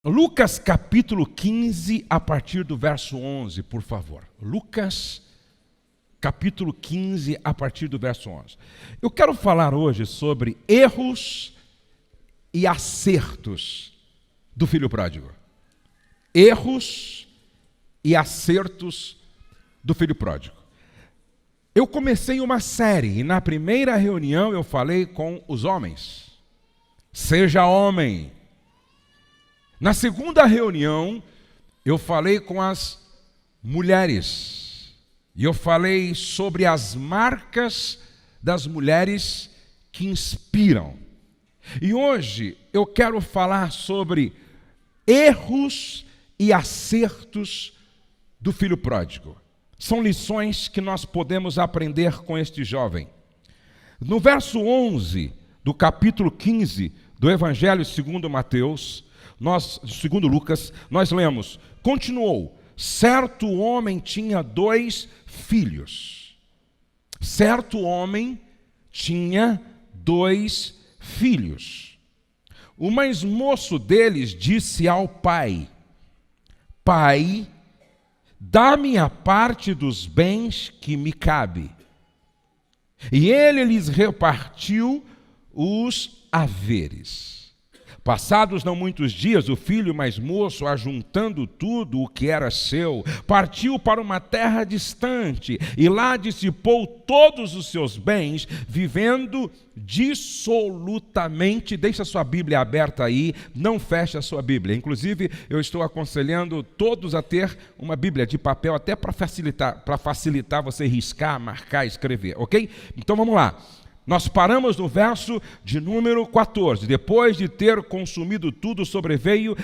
Lucas capítulo 15, a partir do verso 11, por favor. Lucas capítulo 15, a partir do verso 11. Eu quero falar hoje sobre erros e acertos do filho pródigo. Erros e acertos do filho pródigo. Eu comecei uma série e na primeira reunião eu falei com os homens. Seja homem. Na segunda reunião, eu falei com as mulheres. E eu falei sobre as marcas das mulheres que inspiram. E hoje eu quero falar sobre erros e acertos do filho pródigo. São lições que nós podemos aprender com este jovem. No verso 11 do capítulo 15 do Evangelho segundo Mateus, segundo Lucas, nós lemos: continuou, certo homem tinha 2 filhos. Certo homem tinha 2 filhos. O mais moço deles disse ao pai: Pai, dá-me a parte dos bens que me cabe. E ele lhes repartiu os haveres. Passados não muitos dias, o filho mais moço, ajuntando tudo o que era seu, partiu para uma terra distante e lá dissipou todos os seus bens, vivendo dissolutamente. Deixa a sua Bíblia aberta aí, não feche a sua Bíblia. Inclusive, eu estou aconselhando todos a ter uma Bíblia de papel, até para facilitar você riscar, marcar, escrever, ok? Então vamos lá. Nós paramos no verso de número 14. Depois de ter consumido tudo, sobreveio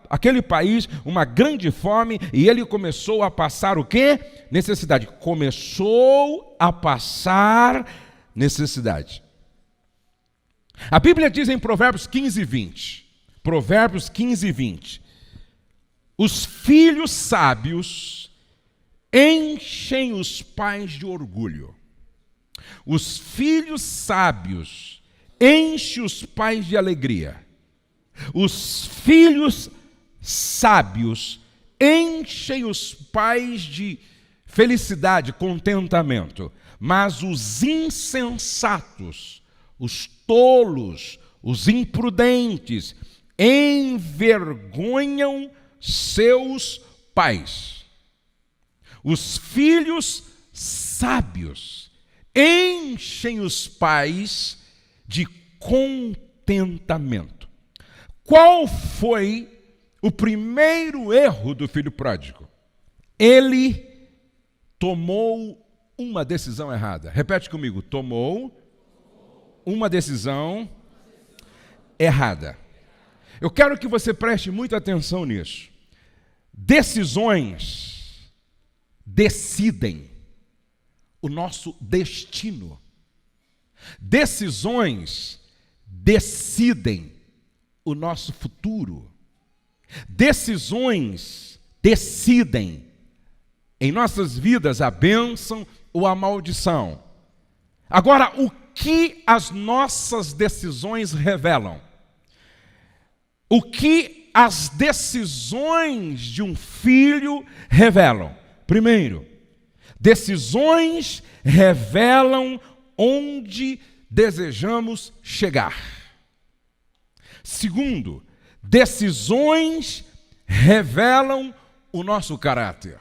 aquele país uma grande fome e ele começou a passar o quê? Necessidade. Começou a passar necessidade. A Bíblia diz em Provérbios 15, 20. Provérbios 15, 20. Os filhos sábios enchem os pais de orgulho. Os filhos sábios enchem os pais de alegria. Os filhos sábios enchem os pais de felicidade, contentamento. Mas os insensatos, os tolos, os imprudentes, envergonham seus pais. Os filhos sábios enchem os pais de contentamento. Qual foi o primeiro erro do filho pródigo? Ele tomou uma decisão errada. Repete comigo. Tomou uma decisão errada. Eu quero que você preste muita atenção nisso. Decisões decidem o nosso destino. Decisões decidem o nosso futuro. Decisões decidem em nossas vidas a bênção ou a maldição. Agora, o que as nossas decisões revelam? O que as decisões de um filho revelam? Primeiro, decisões revelam onde desejamos chegar. Segundo, decisões revelam o nosso caráter.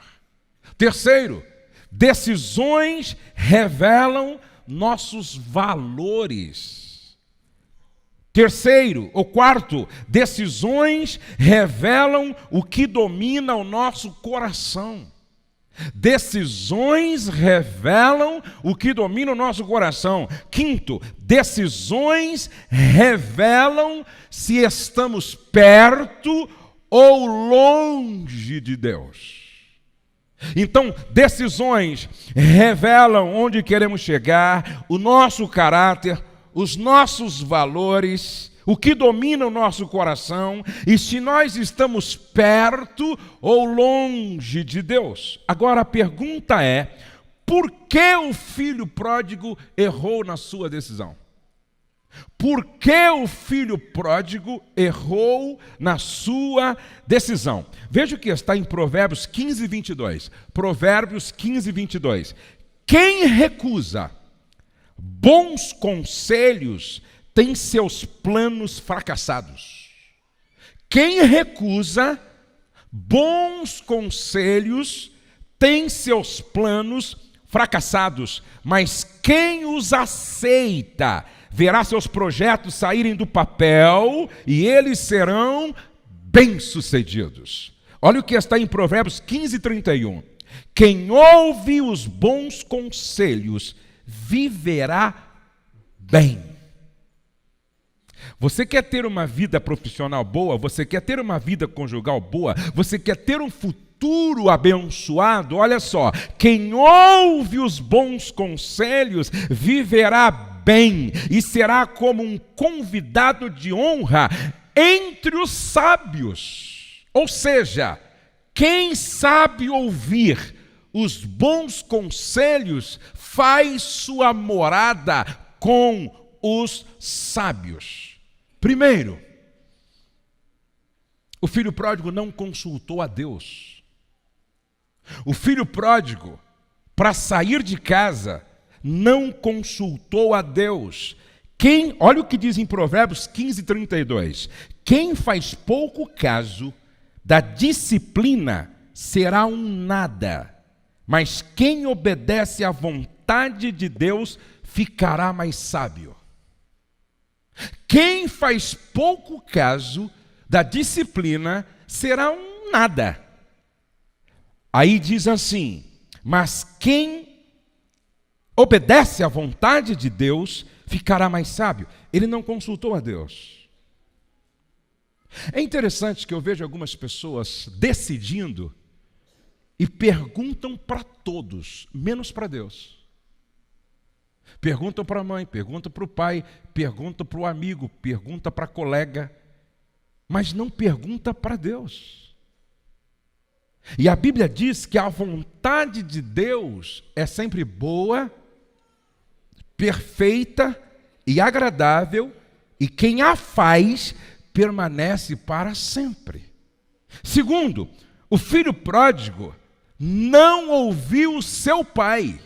Terceiro, decisões revelam nossos valores. Quarto, decisões revelam o que domina o nosso coração. Decisões revelam o que domina o nosso coração. Quinto, decisões revelam se estamos perto ou longe de Deus. Então, decisões revelam onde queremos chegar, o nosso caráter, os nossos valores, o que domina o nosso coração e se nós estamos perto ou longe de Deus. Agora a pergunta é: por que o filho pródigo errou na sua decisão? Por que o filho pródigo errou na sua decisão? Veja o que está em Provérbios 15, 22. Provérbios 15, 22. Quem recusa bons conselhos tem seus planos fracassados. Quem recusa bons conselhos tem seus planos fracassados, mas quem os aceita verá seus projetos saírem do papel e eles serão bem-sucedidos. Olha o que está em Provérbios 15, 31. Quem ouve os bons conselhos viverá bem. Você quer ter uma vida profissional boa? Você quer ter uma vida conjugal boa? Você quer ter um futuro abençoado? Olha só, quem ouve os bons conselhos viverá bem e será como um convidado de honra entre os sábios. Ou seja, quem sabe ouvir os bons conselhos faz sua morada com os sábios. Primeiro, o filho pródigo não consultou a Deus. O filho pródigo, para sair de casa, não consultou a Deus. Olha o que diz em Provérbios 15, 32. Quem faz pouco caso da disciplina será um nada, mas quem obedece à vontade de Deus ficará mais sábio. Quem faz pouco caso da disciplina será um nada. Aí diz assim, mas quem obedece à vontade de Deus ficará mais sábio. Ele não consultou a Deus. É interessante que eu vejo algumas pessoas decidindo e perguntam para todos, menos para Deus. Perguntam para a mãe, perguntam para o pai, perguntam para o amigo, perguntam para a colega, mas não pergunta para Deus. E a Bíblia diz que a vontade de Deus é sempre boa, perfeita e agradável, e quem a faz permanece para sempre. Segundo, o filho pródigo não ouviu seu pai.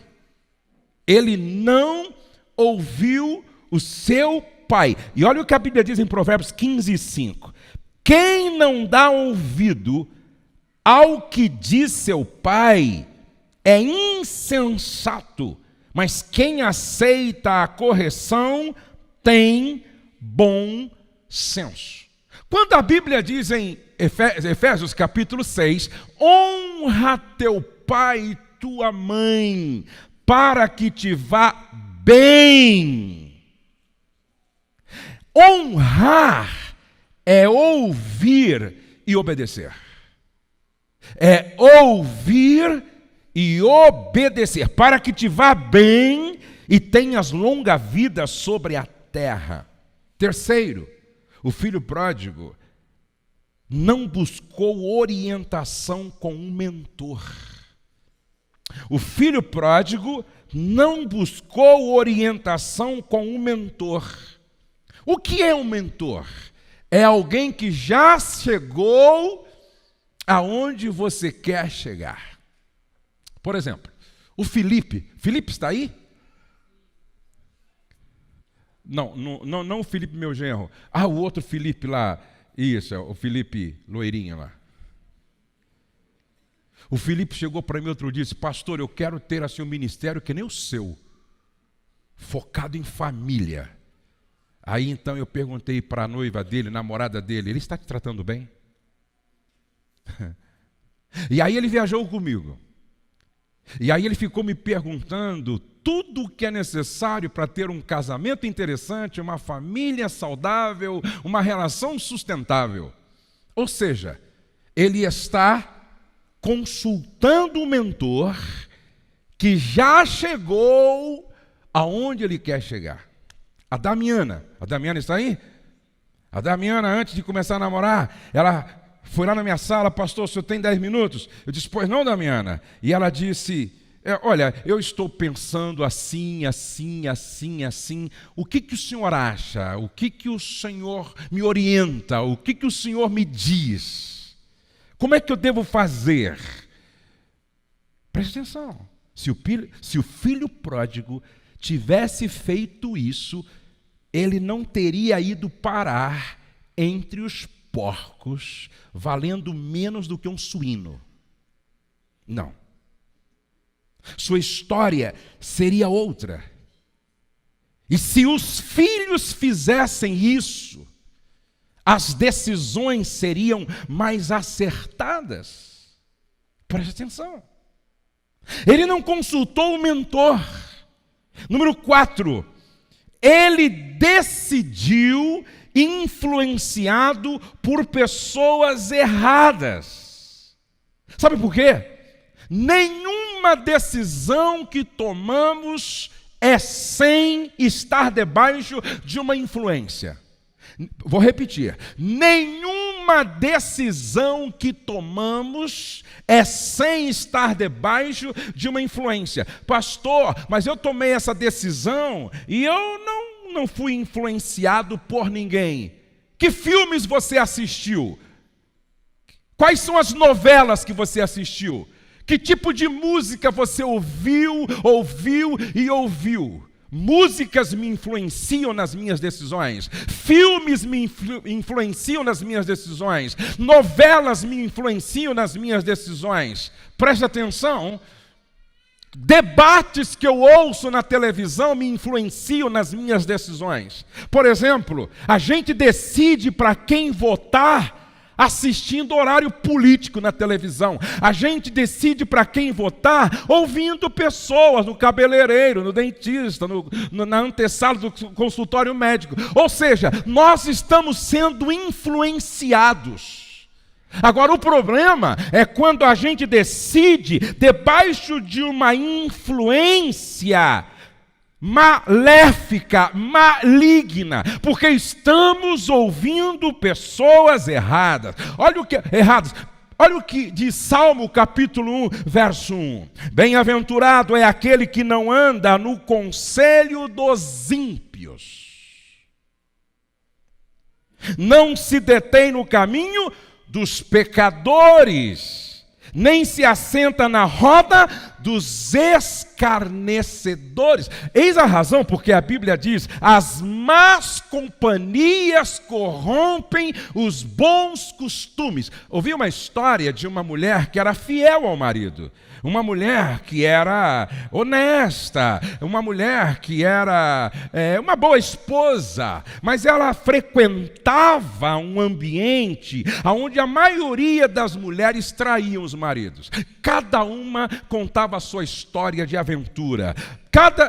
Ele não ouviu o seu pai. E olha o que a Bíblia diz em Provérbios 15, 5. Quem não dá ouvido ao que diz seu pai é insensato, mas quem aceita a correção tem bom senso. Quando a Bíblia diz em Efésios capítulo 6, honra teu pai e tua mãe, para que te vá bem. Honrar é ouvir e obedecer. É ouvir e obedecer, para que te vá bem e tenhas longa vida sobre a terra. Terceiro, o filho pródigo não buscou orientação com um mentor. O filho pródigo não buscou orientação com um mentor. O que é um mentor? É alguém que já chegou aonde você quer chegar. Por exemplo, o Felipe. Felipe está aí? Não o Felipe, meu genro. Ah, o outro Felipe lá. Isso, é o Felipe loirinho lá. O Felipe chegou para mim outro dia e disse, pastor, eu quero ter assim um ministério que nem o seu, focado em família. Aí então eu perguntei para a noiva dele, namorada dele, ele está te tratando bem? E aí ele viajou comigo. E aí ele ficou me perguntando tudo o que é necessário para ter um casamento interessante, uma família saudável, uma relação sustentável. Ou seja, ele está consultando o mentor que já chegou aonde ele quer chegar. A Damiana está aí? A Damiana, antes de começar a namorar, ela foi lá na minha sala, pastor, o senhor tem 10 minutos? Eu disse, pois não, Damiana. E ela disse, Olha, eu estou pensando assim. O que o senhor acha? O que o senhor me orienta? O que o senhor me diz? Como é que eu devo fazer? Preste atenção. Se o filho pródigo tivesse feito isso, ele não teria ido parar entre os porcos, valendo menos do que um suíno. Não. Sua história seria outra. E se os filhos fizessem isso, as decisões seriam mais acertadas. Preste atenção. Ele não consultou o mentor. Número 4, ele decidiu influenciado por pessoas erradas. Sabe por quê? Nenhuma decisão que tomamos é sem estar debaixo de uma influência. Vou repetir. Nenhuma decisão que tomamos é sem estar debaixo de uma influência. Pastor, mas eu tomei essa decisão e eu não fui influenciado por ninguém. Que filmes você assistiu? Quais são as novelas que você assistiu? Que tipo de música você ouviu? Músicas me influenciam nas minhas decisões. Filmes me influenciam nas minhas decisões. Novelas me influenciam nas minhas decisões. Preste atenção. Debates que eu ouço na televisão me influenciam nas minhas decisões. Por exemplo, a gente decide para quem votar assistindo horário político na televisão. A gente decide para quem votar ouvindo pessoas no cabeleireiro, no dentista, na antessala do consultório médico. Ou seja, nós estamos sendo influenciados. Agora, o problema é quando a gente decide debaixo de uma influência maléfica, maligna, porque estamos ouvindo pessoas erradas. Olha o que diz Salmo capítulo 1, verso 1. Bem-aventurado é aquele que não anda no conselho dos ímpios, não se detém no caminho dos pecadores, nem se assenta na roda dos escarnecedores. Eis a razão porque a Bíblia diz: as más companhias corrompem os bons costumes. Ouvi uma história de uma mulher que era fiel ao marido, uma mulher que era honesta, uma mulher que era uma boa esposa, mas ela frequentava um ambiente onde a maioria das mulheres traíam os maridos. Cada uma contava a sua história de aventura.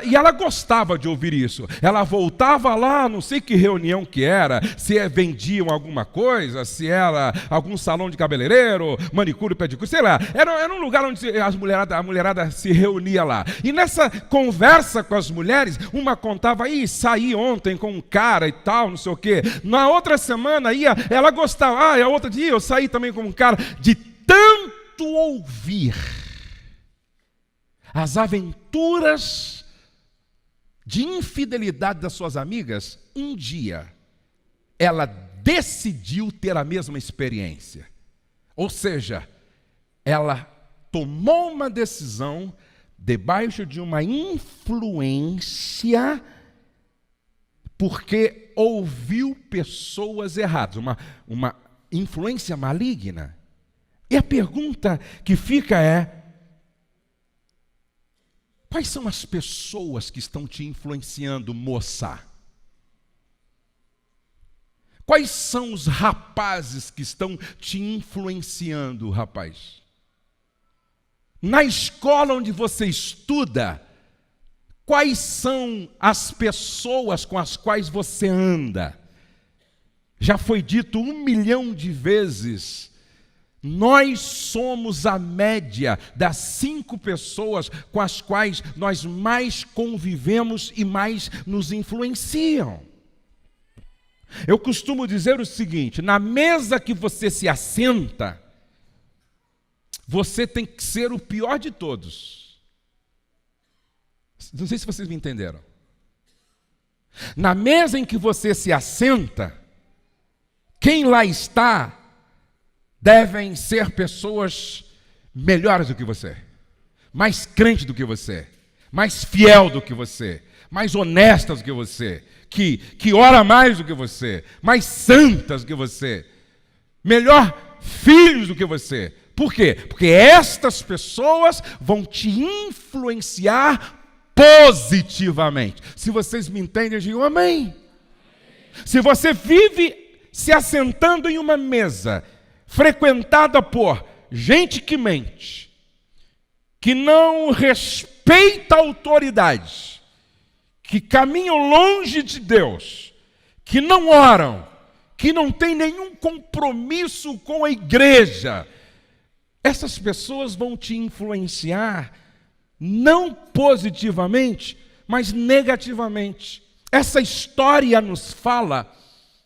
E ela gostava de ouvir isso. Ela voltava lá, não sei que reunião que era, se vendiam alguma coisa, se era algum salão de cabeleireiro, manicure, pedicure, sei lá. Era um lugar onde a mulherada se reunia lá. E nessa conversa com as mulheres, uma contava: saí ontem com um cara e tal, não sei o quê. Na outra semana ela gostava. A outra dia eu saí também com um cara. De tanto ouvir as aventuras de infidelidade das suas amigas, um dia ela decidiu ter a mesma experiência. Ou seja, ela tomou uma decisão debaixo de uma influência, porque ouviu pessoas erradas, uma influência maligna. E a pergunta que fica é: quais são as pessoas que estão te influenciando, moça? Quais são os rapazes que estão te influenciando, rapaz? Na escola onde você estuda, quais são as pessoas com as quais você anda? Já foi dito 1 milhão de vezes, nós somos a média das 5 pessoas com as quais nós mais convivemos e mais nos influenciam. Eu costumo dizer o seguinte: na mesa que você se assenta, você tem que ser o pior de todos. Não sei se vocês me entenderam. Na mesa em que você se assenta, quem lá está devem ser pessoas melhores do que você, mais crente do que você, mais fiel do que você, mais honestas do que você, que ora mais do que você, mais santas do que você, melhor filhos do que você. Por quê? Porque estas pessoas vão te influenciar positivamente. Se vocês me entendem, digam amém. Se você vive se assentando em uma mesa frequentada por gente que mente, que não respeita a autoridade, que caminham longe de Deus, que não oram, que não tem nenhum compromisso com a igreja, essas pessoas vão te influenciar não positivamente, mas negativamente. Essa história nos fala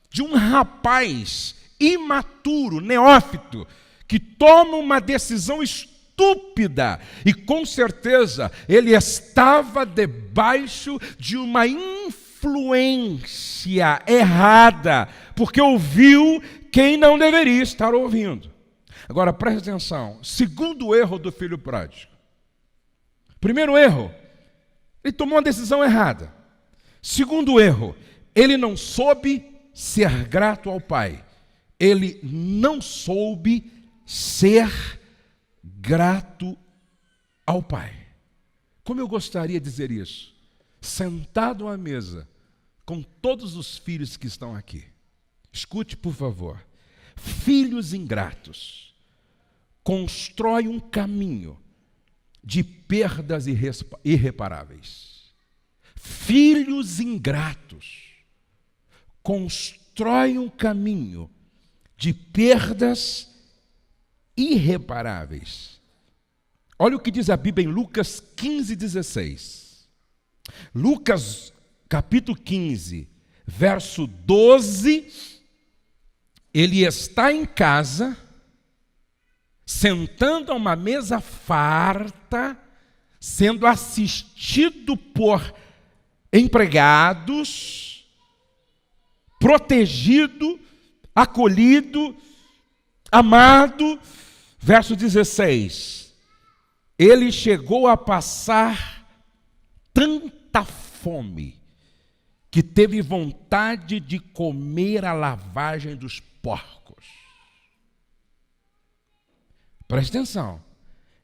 de um rapaz imaturo, neófito, que toma uma decisão estúpida e com certeza ele estava debaixo de uma influência errada, porque ouviu quem não deveria estar ouvindo. Agora preste atenção, segundo erro do filho pródigo. Primeiro erro, ele tomou uma decisão errada. Segundo erro, ele não soube ser grato ao pai. Ele não soube ser grato ao pai. Como eu gostaria de dizer isso? Sentado à mesa com todos os filhos que estão aqui. Escute, por favor. Filhos ingratos constroem um caminho de perdas irreparáveis. Filhos ingratos constroem um caminho de perdas irreparáveis. Olha o que diz a Bíblia em Lucas 15:16. Lucas, capítulo 15, verso 12. Ele está em casa, sentando a uma mesa farta, sendo assistido por empregados, protegido, acolhido, amado. Verso 16. Ele chegou a passar tanta fome que teve vontade de comer a lavagem dos porcos. Preste atenção.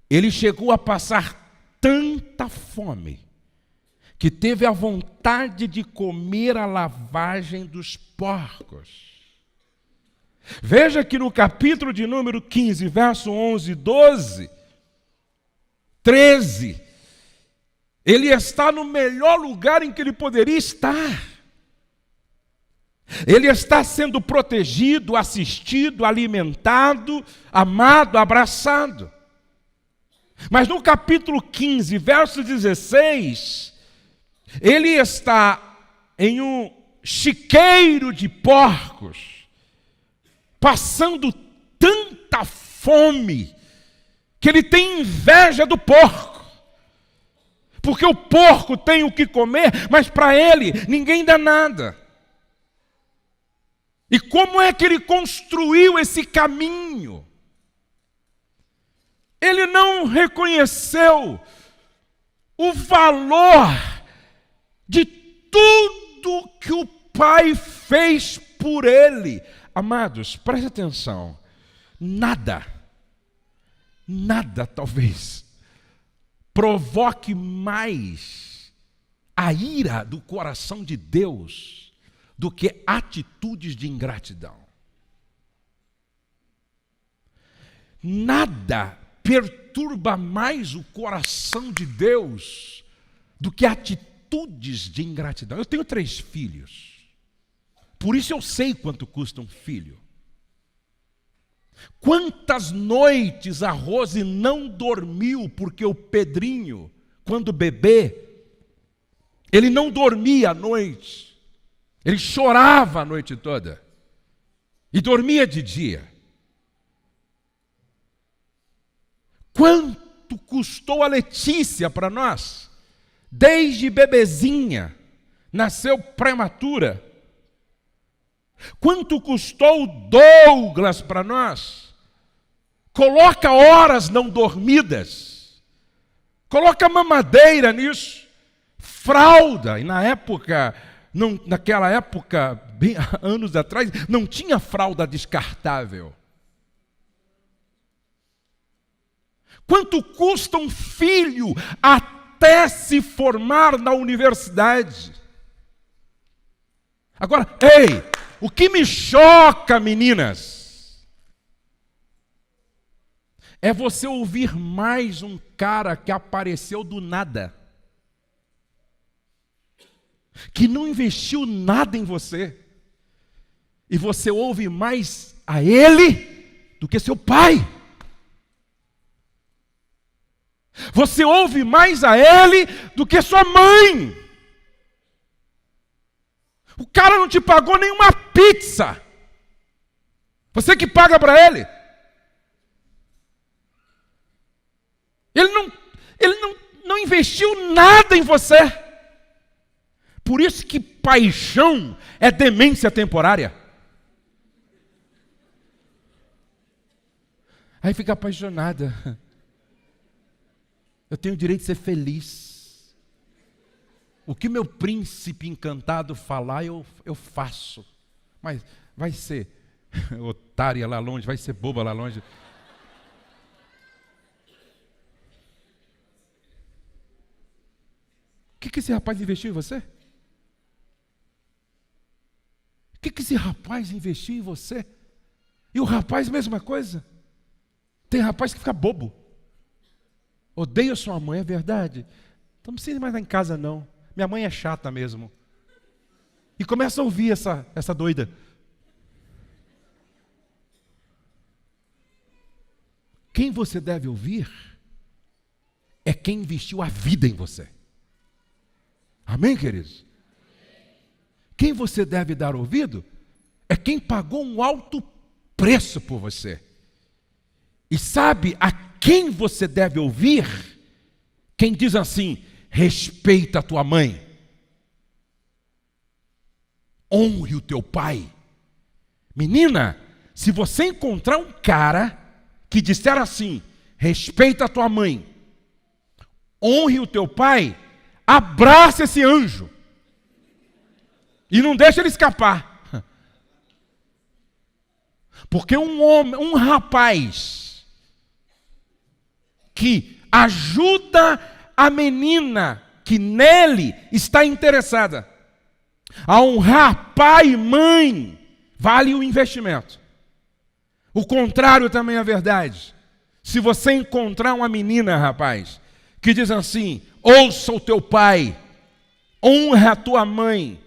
Ele chegou a passar tanta fome que teve a vontade de comer a lavagem dos porcos. Veja que no capítulo de número 15, verso 11, 12, 13, ele está no melhor lugar em que ele poderia estar. Ele está sendo protegido, assistido, alimentado, amado, abraçado. Mas no capítulo 15, verso 16, ele está em um chiqueiro de porcos, passando tanta fome, que ele tem inveja do porco. Porque o porco tem o que comer, mas para ele ninguém dá nada. E como é que ele construiu esse caminho? Ele não reconheceu o valor de tudo que o Pai fez por ele. Amados, preste atenção. Nada talvez provoque mais a ira do coração de Deus do que atitudes de ingratidão. Nada perturba mais o coração de Deus do que atitudes de ingratidão. Eu tenho 3 filhos, por isso eu sei quanto custa um filho. Quantas noites a Rose não dormiu porque o Pedrinho, quando bebê, ele não dormia à noite. Ele chorava a noite toda e dormia de dia. Quanto custou a Letícia para nós? desde bebezinha, nasceu prematura. Quanto custou Douglas para nós? Coloca horas não dormidas, coloca mamadeira nisso, fralda, e naquela época, bem anos atrás, não tinha fralda descartável. Quanto custa um filho até se formar na universidade? Agora, ei, o que me choca, meninas, é você ouvir mais um cara que apareceu do nada, que não investiu nada em você, e você ouve mais a ele do que seu pai. Você ouve mais a ele do que sua mãe. O cara não te pagou nenhuma pizza. Você que paga para ele. Ele não investiu nada em você. Por isso que paixão é demência temporária. Aí fica apaixonada. Eu tenho o direito de ser feliz. O que meu príncipe encantado falar, eu faço. Mas vai ser otária lá longe, vai ser boba lá longe. O que esse rapaz investiu em você? O que esse rapaz investiu em você? E o rapaz, mesma coisa. Tem rapaz que fica bobo. Odeio sua mãe, é verdade? Então não precisa ir mais lá em casa, não. Minha mãe é chata mesmo. E começa a ouvir essa doida. Quem você deve ouvir é quem investiu a vida em você. Amém, queridos? Quem você deve dar ouvido é quem pagou um alto preço por você. E sabe a quem você deve ouvir? Quem diz assim: respeita a tua mãe, honre o teu pai. Menina, se você encontrar um cara que disser assim: respeita a tua mãe, honre o teu pai, abraça esse anjo e não deixa ele escapar. Porque um rapaz que ajuda a menina que nele está interessada a honrar pai e mãe, vale o investimento. O contrário também é verdade. Se você encontrar uma menina, rapaz, que diz assim: ouça o teu pai, honra a tua mãe,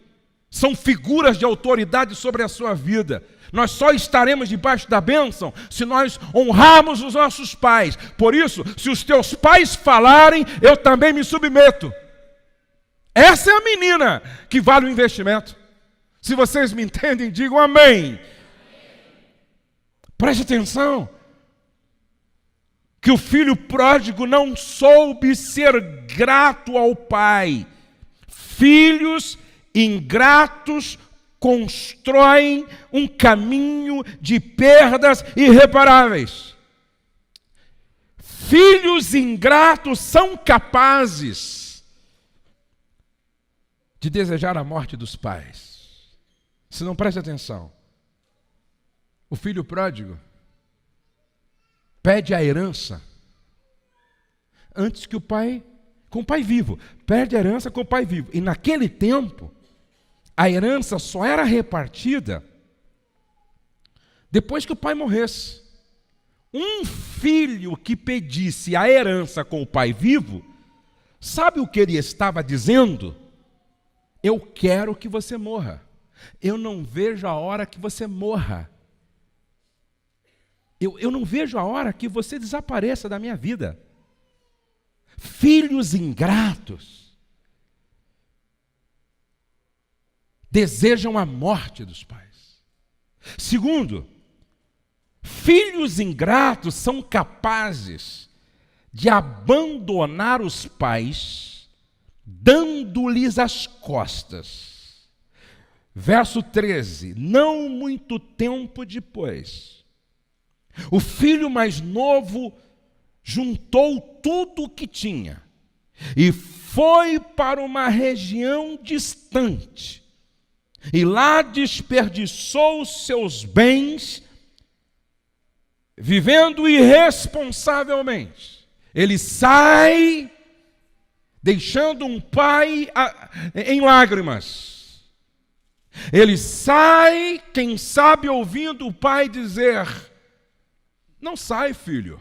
são figuras de autoridade sobre a sua vida. Nós só estaremos debaixo da bênção se nós honrarmos os nossos pais. Por isso, se os teus pais falarem, eu também me submeto. Essa é a menina que vale o investimento. Se vocês me entendem, digam amém. Preste atenção. Que o filho pródigo não soube ser grato ao pai. Filhos ingratos constroem um caminho de perdas irreparáveis. Filhos ingratos são capazes de desejar a morte dos pais. Se não preste atenção, o filho pródigo pede a herança antes que o pai, com o pai vivo, pede a herança com o pai vivo. E naquele tempo, a herança só era repartida depois que o pai morresse. Um filho que pedisse a herança com o pai vivo, sabe o que ele estava dizendo? Eu quero que você morra. Eu não vejo a hora que você morra. Eu não vejo a hora que você desapareça da minha vida. Filhos ingratos desejam a morte dos pais. Segundo, filhos ingratos são capazes de abandonar os pais dando-lhes as costas. Verso 13: não muito tempo depois, o filho mais novo juntou tudo o que tinha e foi para uma região distante, e lá desperdiçou os seus bens, vivendo irresponsavelmente. Ele sai, deixando um pai em lágrimas. Ele sai, quem sabe, ouvindo o pai dizer: não sai, filho.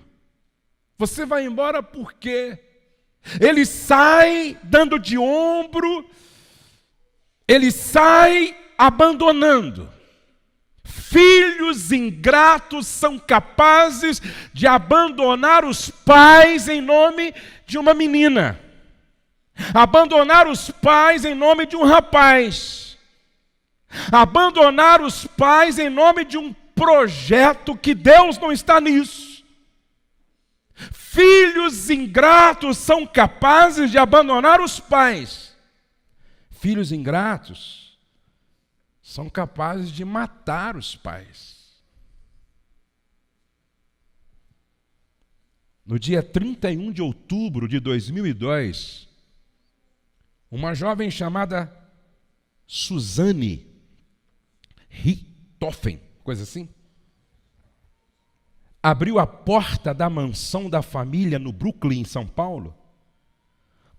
Você vai embora por quê? Ele sai dando de ombro, ele sai abandonando. Filhos ingratos são capazes de abandonar os pais em nome de uma menina, abandonar os pais em nome de um rapaz, abandonar os pais em nome de um projeto que Deus não está nisso. Filhos ingratos são capazes de abandonar os pais. Filhos ingratos são capazes de matar os pais. No dia 31 de outubro de 2002, uma jovem chamada Suzane Richthofen, coisa assim, abriu a porta da mansão da família no Brooklyn, em São Paulo,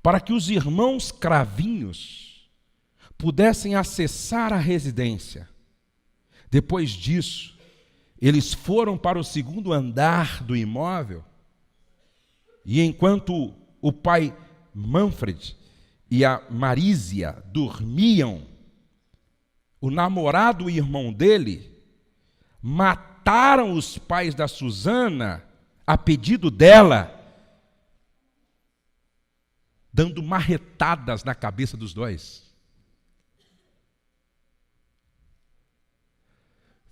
para que os irmãos Cravinhos pudessem acessar a residência. Depois disso, eles foram para o segundo andar do imóvel, e enquanto o pai Manfred e a Marísia dormiam, o namorado e irmão dele mataram os pais da Suzana a pedido dela, dando marretadas na cabeça dos dois.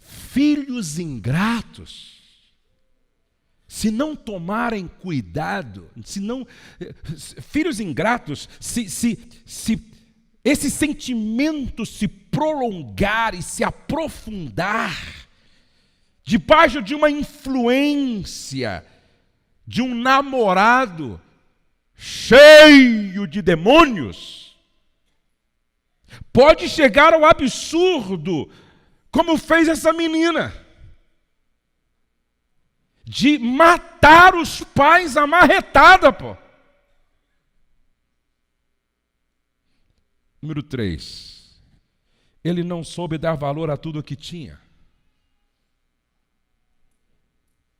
Filhos ingratos, se não tomarem cuidado, filhos ingratos, se esse sentimento se prolongar e se aprofundar, debaixo de uma influência de um namorado cheio de demônios, pode chegar ao absurdo, como fez essa menina, de matar os pais à marretada, pô. Número 3. Ele não soube dar valor a tudo o que tinha.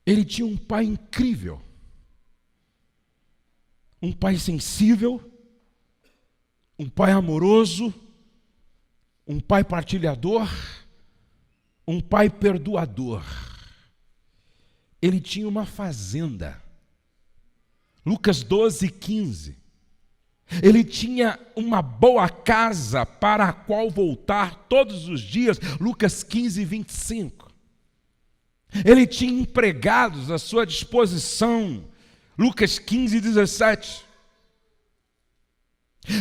Ele tinha um pai incrível, um pai sensível, um pai amoroso, um pai partilhador, um pai perdoador. Ele tinha uma fazenda. Lucas 12:15. Ele tinha uma boa casa para a qual voltar todos os dias. Lucas 15:25. Ele tinha empregados à sua disposição. Lucas 15:17.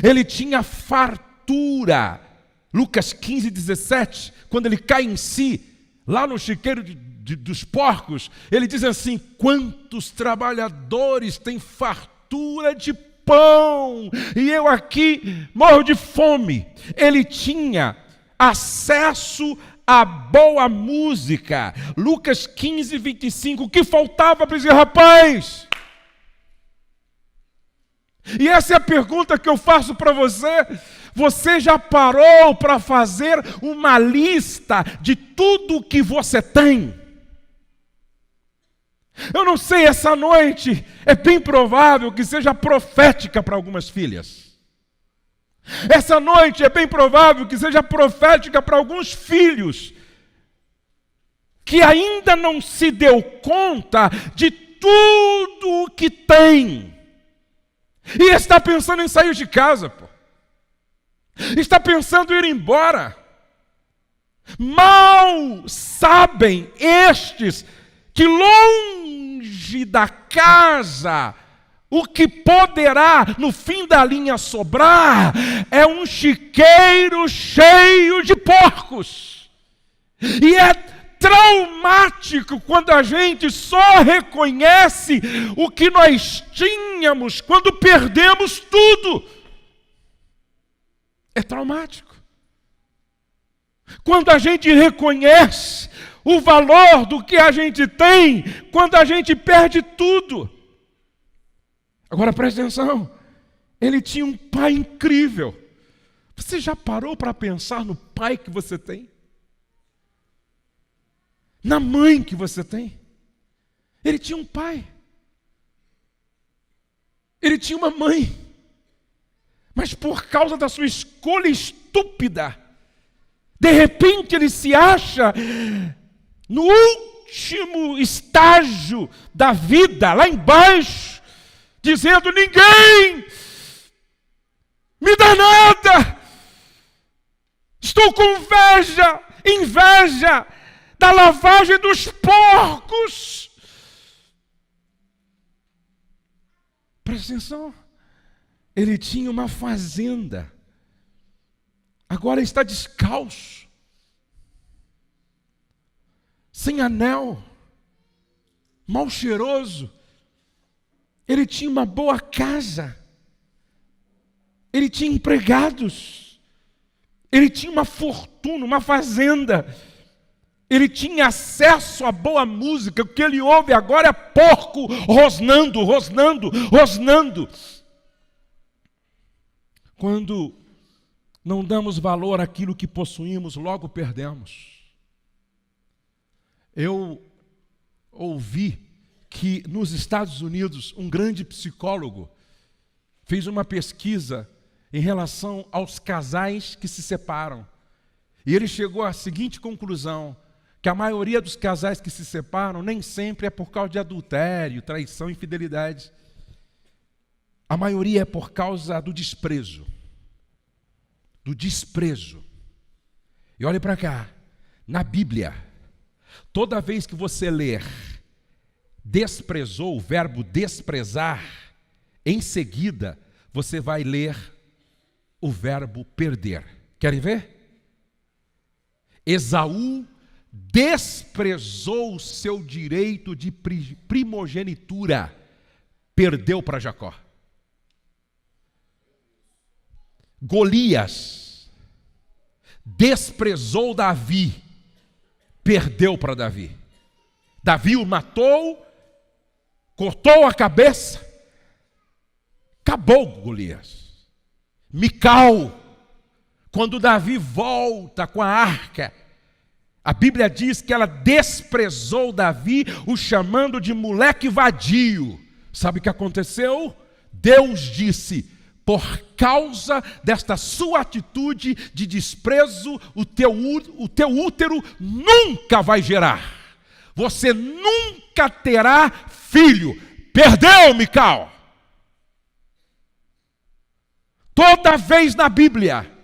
Ele tinha fartura. Lucas 15:17. Quando ele cai em si, lá no chiqueiro dos porcos, ele diz assim: quantos trabalhadores têm fartura de pão, e eu aqui morro de fome. Ele tinha acesso a boa música. Lucas 15:25. O que faltava para esse rapaz? E essa é a pergunta que eu faço para você. Você já parou para fazer uma lista de tudo que você tem? Eu não sei, essa noite é bem provável que seja profética para algumas filhas. Essa noite é bem provável que seja profética para alguns filhos que ainda não se deu conta de tudo o que tem e está pensando em sair de casa, pô. Está pensando em ir embora. Mal sabem estes que longe da casa O que poderá, no fim da linha, sobrar é um chiqueiro cheio de porcos. E é traumático quando a gente só reconhece o que nós tínhamos quando perdemos tudo. É traumático. Quando a gente reconhece o valor do que a gente tem, quando a gente perde tudo. Agora presta atenção, ele tinha um pai incrível. Você já parou para pensar no pai que você tem? Na mãe que você tem? Ele tinha um pai. Ele tinha uma mãe. Mas por causa da sua escolha estúpida, de repente ele se acha no último estágio da vida, lá embaixo, dizendo: ninguém me dá nada, estou com inveja da lavagem dos porcos. Presta atenção, ele tinha uma fazenda, agora está descalço, sem anel, mal cheiroso. Ele tinha uma boa casa, ele tinha empregados, ele tinha uma fortuna, uma fazenda, ele tinha acesso a boa música. O que ele ouve agora é porco rosnando, rosnando, rosnando. Quando não damos valor àquilo que possuímos, logo perdemos. Eu ouvi que nos Estados Unidos um grande psicólogo fez uma pesquisa em relação aos casais que se separam. E ele chegou à seguinte conclusão: que a maioria dos casais que se separam nem sempre é por causa de adultério, traição, infidelidade. A maioria é por causa do desprezo. Do desprezo. E olhe para cá, na Bíblia, toda vez que você ler desprezou, o verbo desprezar, em seguida você vai ler o verbo perder. Querem ver? Esaú desprezou o seu direito de primogenitura, perdeu para Jacó. Golias desprezou Davi, perdeu para Davi. Davi o matou, cortou a cabeça, acabou Golias. Mical, quando Davi volta com a arca, a Bíblia diz que ela desprezou Davi, o chamando de moleque vadio. Sabe o que aconteceu? Deus disse: por causa desta sua atitude de desprezo, o teu útero nunca vai gerar. Você nunca terá filho. Perdeu, Mical. Toda vez na Bíblia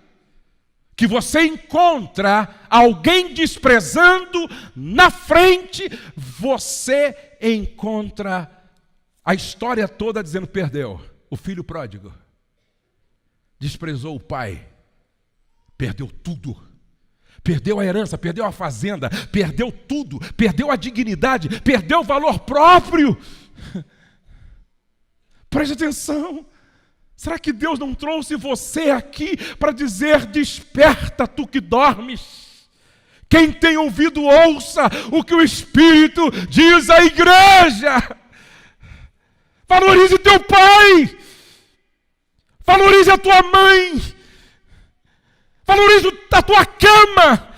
que você encontra alguém desprezando na frente, você encontra a história toda dizendo: perdeu. O filho pródigo desprezou o pai, perdeu tudo, perdeu a herança, perdeu a fazenda, perdeu tudo, perdeu a dignidade, perdeu o valor próprio. Preste atenção. Será que Deus não trouxe você aqui para dizer: desperta, tu que dormes? Quem tem ouvido, ouça o que o Espírito diz à igreja. Valorize teu pai, valorize a tua mãe, valorize a tua cama.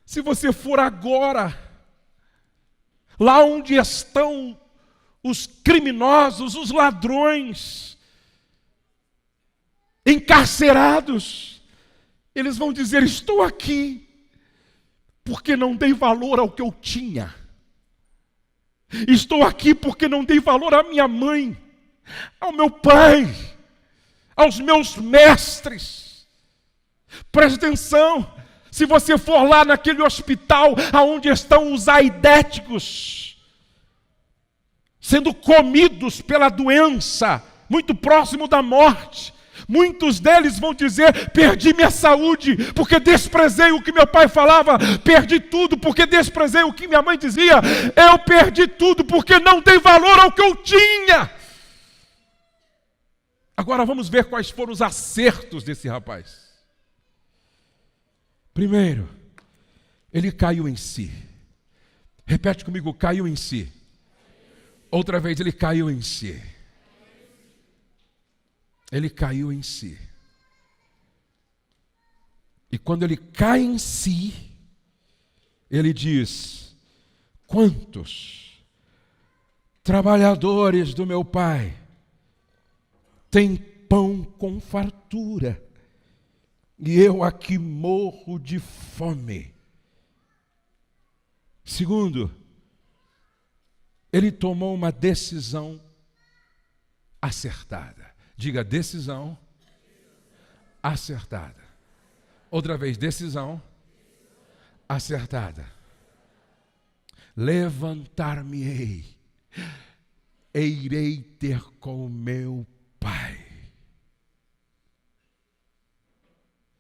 Se você for agora, lá onde estão os criminosos, os ladrões, encarcerados, eles vão dizer: estou aqui porque não dei valor ao que eu tinha. Estou aqui porque não dei valor à minha mãe, ao meu pai, aos meus mestres. Preste atenção, se você for lá naquele hospital onde estão os aidéticos, sendo comidos pela doença, muito próximo da morte. Muitos deles vão dizer: perdi minha saúde, porque desprezei o que meu pai falava. Perdi tudo, porque desprezei o que minha mãe dizia. Eu perdi tudo, porque não dei valor ao que eu tinha. Agora vamos ver quais foram os acertos desse rapaz. Primeiro, ele caiu em si. Repete comigo: caiu em si. Outra vez, ele caiu em si. Ele caiu em si. E quando ele cai em si, ele diz: quantos trabalhadores do meu pai têm pão com fartura, e eu aqui morro de fome. Segundo, ele tomou uma decisão acertada. Diga: decisão acertada. Outra vez: decisão acertada. Levantar-me-ei, e irei ter com meu pai.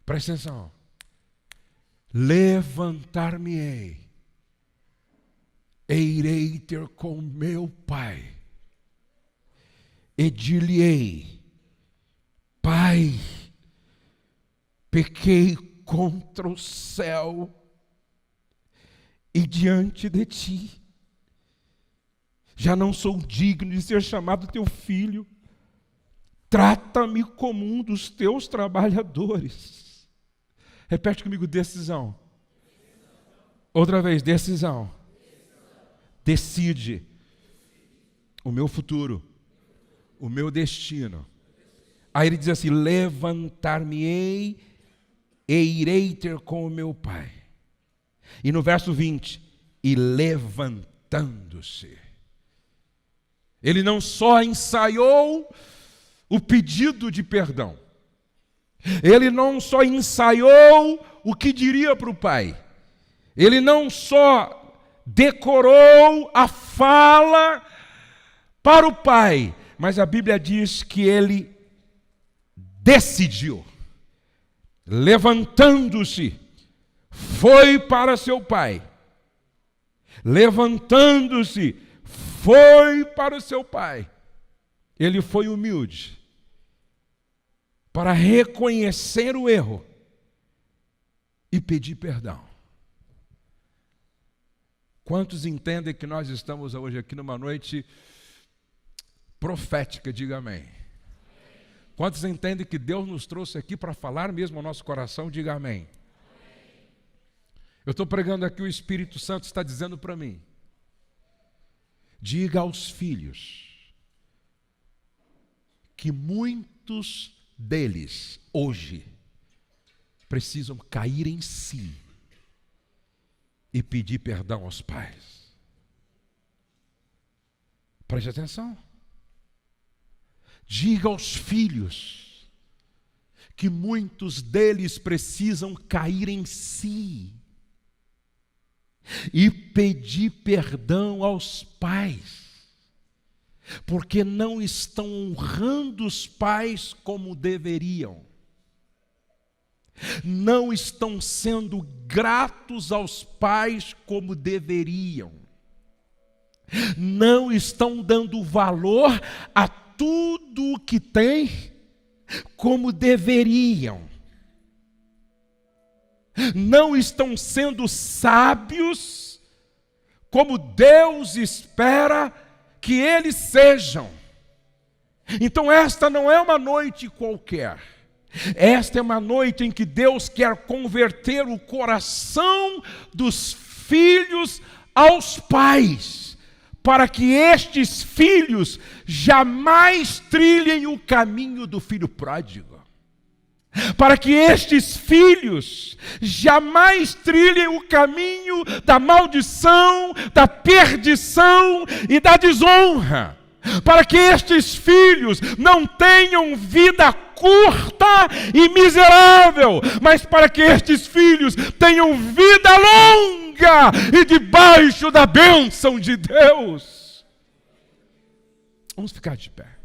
Presta atenção. Levantar-me-ei, e irei ter com meu pai, e dir-lhe-ei: Pai, pequei contra o céu e diante de ti. Já não sou digno de ser chamado teu filho. Trata-me como um dos teus trabalhadores. Repete comigo: decisão. Outra vez: decisão. Decide o meu futuro, o meu destino. Aí ele diz assim: levantar-me-ei e irei ter com o meu pai. E no verso 20, e levantando-se. Ele não só ensaiou o pedido de perdão, ele não só ensaiou o que diria para o pai, ele não só decorou a fala para o pai, mas a Bíblia diz que ele decidiu, levantando-se, foi para seu pai. Levantando-se, foi para o seu pai. Ele foi humilde para reconhecer o erro e pedir perdão. Quantos entendem que nós estamos hoje aqui numa noite profética? Diga amém. Quantos entendem que Deus nos trouxe aqui para falar mesmo ao nosso coração? Diga amém. Eu estou pregando aqui, o Espírito Santo está dizendo para mim: diga aos filhos que muitos deles hoje precisam cair em si e pedir perdão aos pais. Preste atenção. Diga aos filhos que muitos deles precisam cair em si e pedir perdão aos pais, porque não estão honrando os pais como deveriam, não estão sendo gratos aos pais como deveriam, não estão dando valor a tudo o que tem como deveriam, não estão sendo sábios como Deus espera que eles sejam. Então esta não é uma noite qualquer, esta é uma noite em que Deus quer converter o coração dos filhos aos pais, para que estes filhos jamais trilhem o caminho do filho pródigo, para que estes filhos jamais trilhem o caminho da maldição, da perdição e da desonra, para que estes filhos não tenham vida curta e miserável, mas para que estes filhos tenham vida longa e debaixo da bênção de Deus. Vamos ficar de pé.